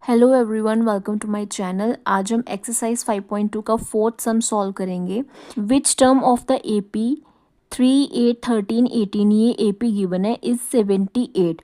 Hello everyone, welcome to my channel. आज हम exercise 5.2 का फोर्थ सम सॉल्व करेंगे। Which term of the AP 3, 8, 13, 18, ये एपी गिवन है इज 78।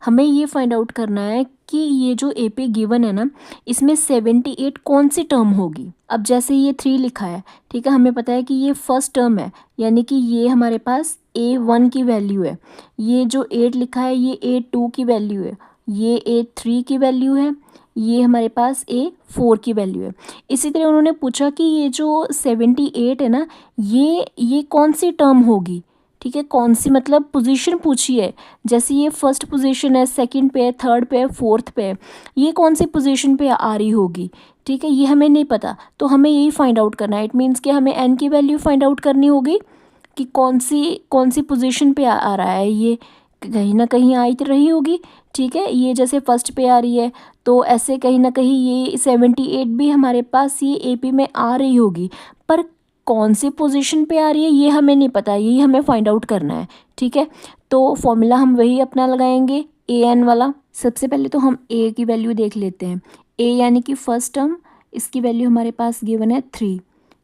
हमें ये फाइंड आउट करना है कि ये जो एपी गिवन है ना, इसमें 78 कौन सी टर्म होगी। अब जैसे ये 3 लिखा है, ठीक है, हमें पता है कि ये फर्स्ट टर्म है, यानी कि ये हमारे पास A1 की वैल्यू है। ये जो 8 लिखा है ये A2 की वैल्यू है, ये A3 की वैल्यू है, ये हमारे पास A4 की वैल्यू है। इसी तरह उन्होंने पूछा कि ये जो 78 है ना, ये कौन सी टर्म होगी। ठीक है, कौन सी मतलब पोजीशन पूछी है। जैसे ये फर्स्ट पोजीशन है, सेकंड पे है, थर्ड पे है, फोर्थ पे है, ये कौन सी पोजीशन पे आ रही होगी। ठीक है, ये हमें नहीं पता, तो हमें यही फाइंड आउट करना है। इट मीन्स कि हमें n की वैल्यू फाइंड आउट करनी होगी कि कौन सी पोजीशन पे आ रहा है। ये कहीं ना कहीं आ ही रही होगी। ठीक है, ये जैसे फर्स्ट पे आ रही है, तो ऐसे कहीं ना कहीं ये 78 भी हमारे पास ये एपी में आ रही होगी, पर कौन सी पोजीशन पे आ रही है ये हमें नहीं पता, यही हमें फाइंड आउट करना है। ठीक है, तो फॉर्मूला हम वही अपना लगाएंगे, an वाला। सबसे पहले तो हम a की वैल्यू देख लेते हैं। a यानी कि फर्स्ट टर्म, इसकी वैल्यू हमारे पास गिवन है 3।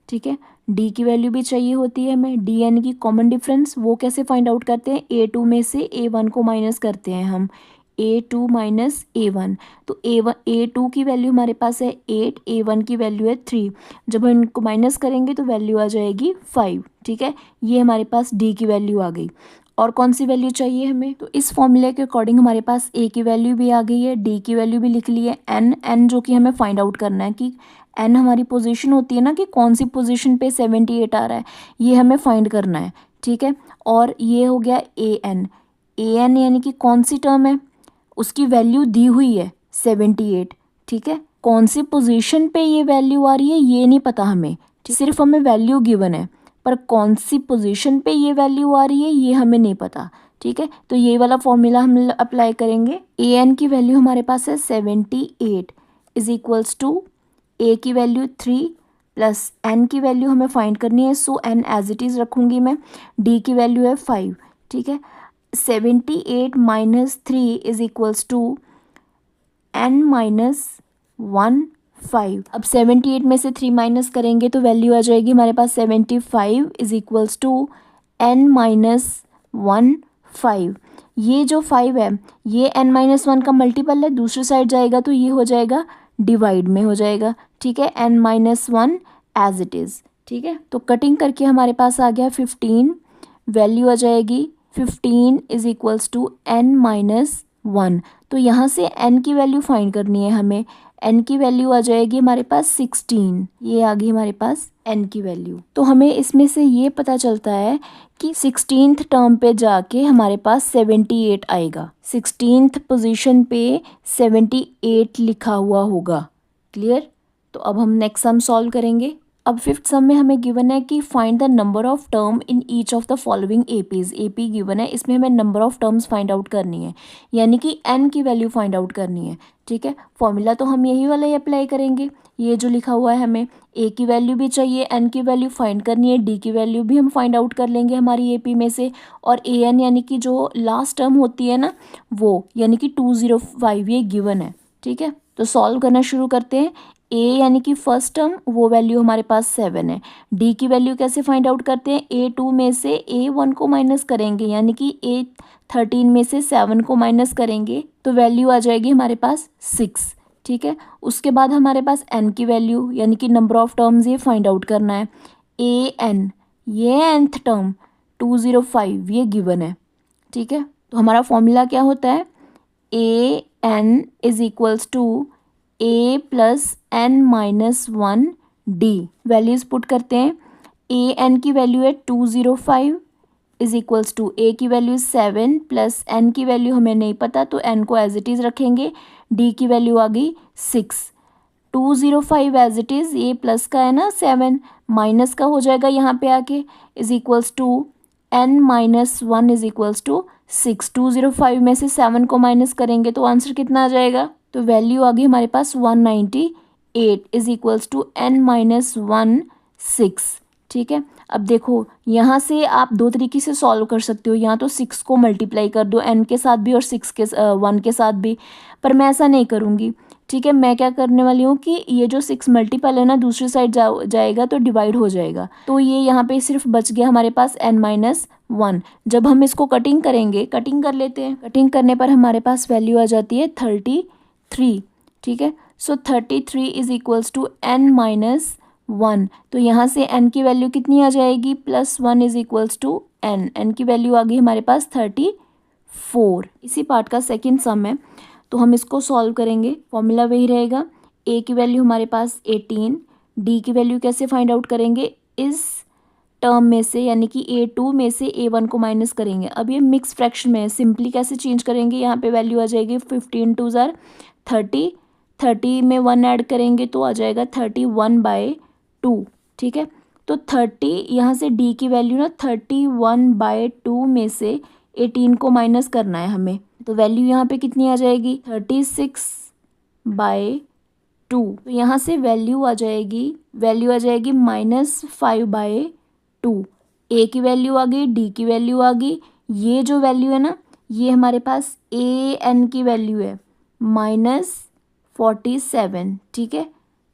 ठीक है, d की वैल्यू भी चाहिए होती है हमें। d यानी कि कॉमन डिफरेंस, वो कैसे फाइंड आउट करते हैं, A2 में से A1 को माइनस करते हैं हम, A2 माइनस A1। तो A2 की वैल्यू हमारे पास है 8, A1 की वैल्यू है 3। जब हम इनको माइनस करेंगे तो वैल्यू आ जाएगी 5। ठीक है, ये हमारे पास d की वैल्यू आ गई। और कौन सी वैल्यू चाहिए हमें, तो इस फॉर्मूले के अकॉर्डिंग हमारे पास a की वैल्यू भी आ गई है, d की वैल्यू भी लिख ली है, n जो कि हमें फाइंड आउट करना है कि n हमारी पोजीशन होती है ना, कि कौन सी पोजीशन पे 78 आ रहा है, ये हमें फाइंड करना है। ठीक है, और ये हो गया an यानी कि कौन सी टर्म है, उसकी वैल्यू दी हुई है 78। ठीक है, कौन सी पोजीशन पे ये वैल्यू आ रही है ये नहीं पता हमें, सिर्फ हमें वैल्यू गिवन है, पर कौन सी पोजीशन पे ये वैल्यू आ रही है ये हमें नहीं पता। ठीक है, तो ये वाला फॉर्मूला हम अप्लाई करेंगे। an की वैल्यू हमारे पास है 78 इज इक्वल्स टू a की वैल्यू 3 प्लस n की वैल्यू हमें फाइंड करनी है, सो n एज इट इज़ रखूँगी मैं। d की वैल्यू है 5। ठीक है, 78 minus 3 is equals to n minus 1 5। अब 78 में से 3 माइनस करेंगे तो वैल्यू आ जाएगी हमारे पास 75 is equals to n minus 1 5। ये जो 5 है ये n माइनस 1 का मल्टीपल है, दूसरी साइड जाएगा तो ये हो जाएगा डिवाइड में हो जाएगा। ठीक है, n minus 1 as it is. ठीक है, तो कटिंग करके हमारे पास आ गया 15, वैल्यू आ जाएगी 15 is equals to n minus 1। तो यहाँ से n की वैल्यू फाइंड करनी है हमें। n की वैल्यू आ जाएगी हमारे पास 16, ये आ गई हमारे पास n की वैल्यू। तो हमें इसमें से ये पता चलता है कि 16th टर्म पे जाके हमारे पास 78 आएगा। 16th पोजीशन पे 78 लिखा हुआ होगा। क्लियर, तो अब हम नेक्स्ट सम सॉल्व करेंगे। अब फिफ्थ सम में हमें गिवन है कि find the number of term in each of the following APs. AP given है, इसमें हमें number of terms find out करनी है, यानी कि n की वैल्यू फाइंड आउट करनी है। ठीक है, फॉर्मूला तो हम यही वाला ही अप्लाई करेंगे। ये जो लिखा हुआ है, हमें a की वैल्यू भी चाहिए, n की वैल्यू फाइंड करनी है, d की वैल्यू भी हम फाइंड आउट कर लेंगे हमारी एपी में से, और an यानी कि जो लास्ट टर्म होती है ना वो, यानी कि 205 ये गिवन है। ठीक है, तो सॉल्व करना शुरू करते हैं। a यानी कि फर्स्ट टर्म, वो वैल्यू हमारे पास 7 है। d की वैल्यू कैसे फाइंड आउट करते हैं, A2 में से A1 को माइनस करेंगे, यानी कि A13 में से 7 को माइनस करेंगे तो वैल्यू आ जाएगी हमारे पास 6। ठीक है, उसके बाद हमारे पास n की वैल्यू यानी कि नंबर ऑफ टर्म्स ये फाइंड आउट करना है। an, ये nth टर्म 205 ये गिवन है। ठीक है, तो हमारा फॉर्मूला क्या होता है, an is equals to a plus n minus 1 d। Values put करते हैं। an की वैल्यू है 205 इज इक्वल्स टू a की वैल्यू 7 प्लस n की वैल्यू हमें नहीं पता तो n को एज इट इज़ रखेंगे। d की वैल्यू आ गई 6। 205 एज इट इज़, ये प्लस का है ना, 7 माइनस का हो जाएगा यहाँ पे आके, is equals to n minus 1 is equals to 6। 205 में से 7 को माइनस करेंगे तो आंसर कितना आ जाएगा, तो वैल्यू आ गई हमारे पास 198 is equals to n minus 1 6। ठीक है, अब देखो यहाँ से आप दो तरीके से सॉल्व कर सकते हो, यहाँ तो 6 को मल्टीप्लाई कर दो n के साथ भी और 1 के साथ भी, पर मैं ऐसा नहीं करूँगी। ठीक है। मैं क्या करने वाली हूँ कि ये जो 6 मल्टीपल है ना दूसरी साइड जाएगा तो डिवाइड हो जाएगा, तो ये यहाँ पे सिर्फ बच गया हमारे पास n-1। जब हम इसको कटिंग करेंगे, कटिंग कर लेते हैं, कटिंग करने पर हमारे पास वैल्यू आ जाती है 33। ठीक है, सो 33 इज इक्वल्स टू n-1। तो यहाँ से n की वैल्यू कितनी आ जाएगी, +1 इज इक्वल्स टू n की वैल्यू आ गई हमारे पास 34। इसी पार्ट का सेकेंड सम है, तो हम इसको सॉल्व करेंगे। फॉर्मूला वही रहेगा, a की वैल्यू हमारे पास 18, d की वैल्यू कैसे फाइंड आउट करेंगे, इस टर्म में से यानी कि a2 में से a1 को माइनस करेंगे। अब ये मिक्स फ्रैक्शन में है, सिंपली कैसे चेंज करेंगे, यहाँ पे वैल्यू आ जाएगी 15 2 ज़ार 30, 30 में 1 ऐड करेंगे तो आ जाएगा 31/2। ठीक है, तो 30 यहाँ से d की वैल्यू ना 31/2 में से 18 को माइनस करना है हमें, तो वैल्यू यहाँ पे कितनी आ जाएगी 36/2। तो यहाँ से वैल्यू आ जाएगी -5/2। a की वैल्यू आ गई, d की वैल्यू आ गई, ये जो वैल्यू है ना ये हमारे पास an की वैल्यू है -47। ठीक है,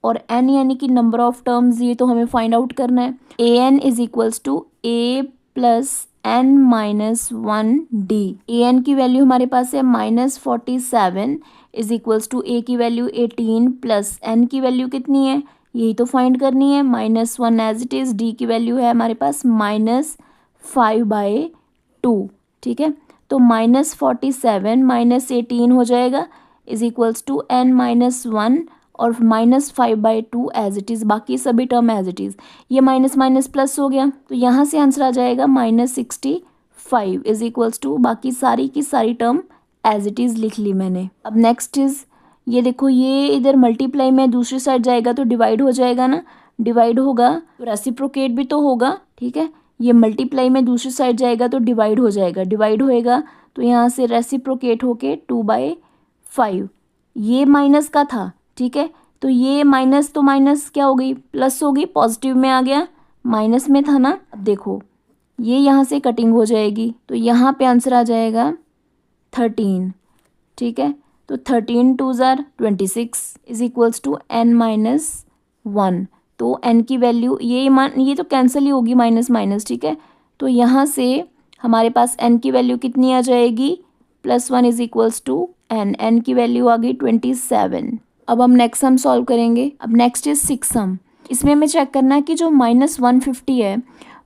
और n यानी कि नंबर ऑफ टर्म्स, ये तो हमें फाइंड आउट करना है। an is equals to a + n-1 d। an की वैल्यू हमारे पास है -47 इज इक्वल्स टू a की वैल्यू 18 प्लस n की वैल्यू कितनी है, यही तो फाइंड करनी है, -1 एज इट इज़। d की वैल्यू है हमारे पास -5/2। ठीक है, तो -47 -18 हो जाएगा इज इक्वल्स टू n-1 और -5/2 एज इट इज़, बाकी सभी टर्म एज इट इज़। ये माइनस माइनस प्लस हो गया, तो यहाँ से आंसर आ जाएगा -65 इज इक्वल्स टू, बाकी सारी की सारी टर्म एज इट इज़ लिख ली मैंने। अब नेक्स्ट इज़, ये देखो ये इधर मल्टीप्लाई में दूसरी साइड जाएगा तो डिवाइड हो जाएगा ना, डिवाइड होगा तो रेसिप्रोकेट भी तो होगा। ठीक है, ये मल्टीप्लाई में दूसरी साइड जाएगा तो डिवाइड हो जाएगा, डिवाइड होएगा तो यहाँ से रेसिप्रोकेट होके 2/5। ये माइनस का था, ठीक है, तो ये माइनस तो माइनस क्या हो गई, प्लस हो गई, पॉजिटिव में आ गया, माइनस में था ना। अब देखो ये यहाँ से कटिंग हो जाएगी तो यहाँ पे आंसर आ जाएगा 13। ठीक है, तो 13 2 ज़ार 26 इज इक्वल्स टू n-1। तो n की वैल्यू ये तो कैंसिल ही होगी, माइनस माइनस। ठीक है, तो यहाँ से हमारे पास n की वैल्यू कितनी आ जाएगी, +1 इज इक्वल्स टू n की वैल्यू आ गई 27। अब हम नेक्स्ट सम सॉल्व करेंगे। अब नेक्स्ट इज 6 सम। इसमें हमें चेक करना है कि जो -150 है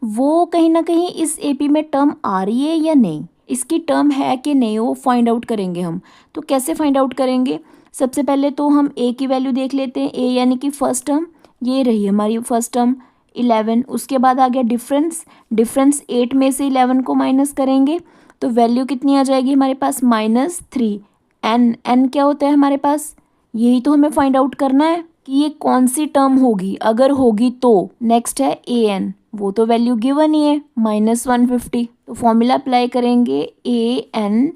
वो कहीं ना कहीं इस AP में टर्म आ रही है या नहीं, इसकी टर्म है कि नहीं, वो फाइंड आउट करेंगे हम। तो कैसे फाइंड आउट करेंगे, सबसे पहले तो हम a की वैल्यू देख लेते हैं। a यानी कि फर्स्ट टर्म, ये रही हमारी फर्स्ट टर्म 11। उसके बाद आ गया डिफरेंस, 8 में से 11 को माइनस करेंगे तो वैल्यू कितनी आ जाएगी हमारे पास -3। n क्या होता है हमारे पास, यही तो हमें फाइंड आउट करना है कि ये कौन सी टर्म होगी, अगर होगी तो। नेक्स्ट है an, वो तो वैल्यू गिवन ही है -150, तो फॉर्मूला अप्लाई करेंगे an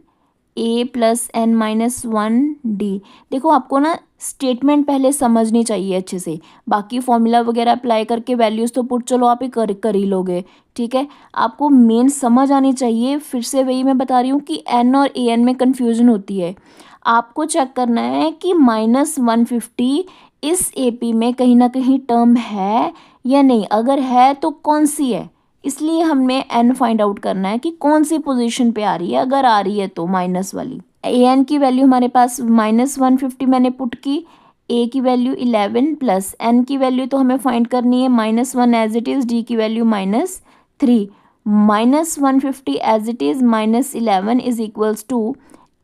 a + n-1d। देखो आपको ना स्टेटमेंट पहले समझनी चाहिए अच्छे से, बाकी फॉर्मूला वगैरह अप्लाई करके वैल्यूज़ तो पुट चलो आप ही कर ही लोगे। ठीक है, आपको मेन समझ आनी चाहिए। फिर से वही मैं बता रही हूँ कि n और an में कन्फ्यूज़न होती है। आपको चेक करना है कि -150 इस AP में कहीं ना कहीं टर्म है या नहीं, अगर है तो कौन सी है, इसलिए हमें n फाइंड आउट करना है कि कौन सी पोजीशन पे आ रही है। अगर आ रही है तो माइनस वाली। an की वैल्यू हमारे पास -150 मैंने पुट की, a की वैल्यू 11 प्लस n की वैल्यू तो हमें फाइंड करनी है -1 एज इट इज़, d की value -3, -150 as it is -11 is equals to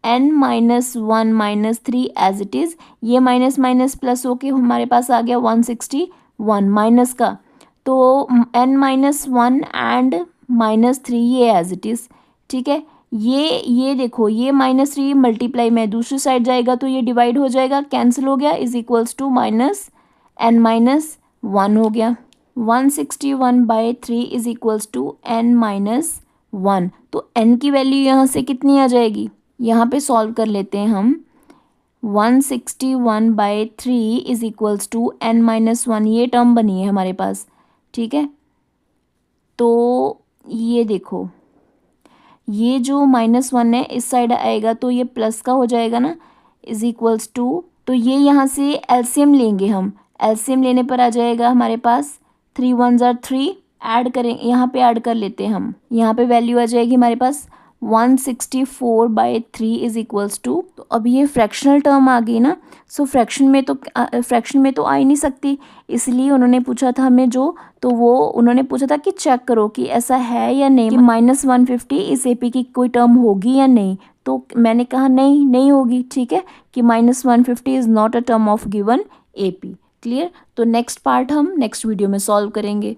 n-1 -3 as it is. ये माइनस माइनस प्लस होके हमारे पास आ गया 161 माइनस का, तो n-1 एंड -3 ये एज इट इज़। ठीक है, ये देखो ये -3 मल्टीप्लाई में दूसरी साइड जाएगा तो ये डिवाइड हो जाएगा, कैंसिल हो गया, इज इक्वल्स टू -n-1 हो गया। 161/3 इज इक्वल्स टू n-1। तो n की वैल्यू यहाँ से कितनी आ जाएगी, यहाँ पे सॉल्व कर लेते हैं हम। 161/3 इज इक्वल्स टू n-1, ये टर्म बनी है हमारे पास। ठीक है, तो ये देखो ये जो -1 है इस साइड आएगा तो ये प्लस का हो जाएगा ना, इज इक्वल्स टू तो ये यहाँ से एलसीएम लेंगे हम। एलसीएम लेने पर आ जाएगा हमारे पास 3 1 3, ऐड करें, यहाँ पे ऐड कर लेते हैं हम। यहाँ पे वैल्यू आ जाएगी हमारे पास 164/3 इज इक्वल्स टू, तो अब ये फ्रैक्शनल टर्म आ गई ना। सो फ्रैक्शन में तो आ ही नहीं सकती, इसलिए उन्होंने पूछा था हमें तो वो उन्होंने पूछा था कि चेक करो कि ऐसा है या नहीं कि -150 इस एपी की कोई टर्म होगी या नहीं। तो मैंने कहा नहीं होगी, ठीक है, कि -150 is not a term of given AP. Clear. तो नेक्स्ट पार्ट हम नेक्स्ट वीडियो में सॉल्व करेंगे।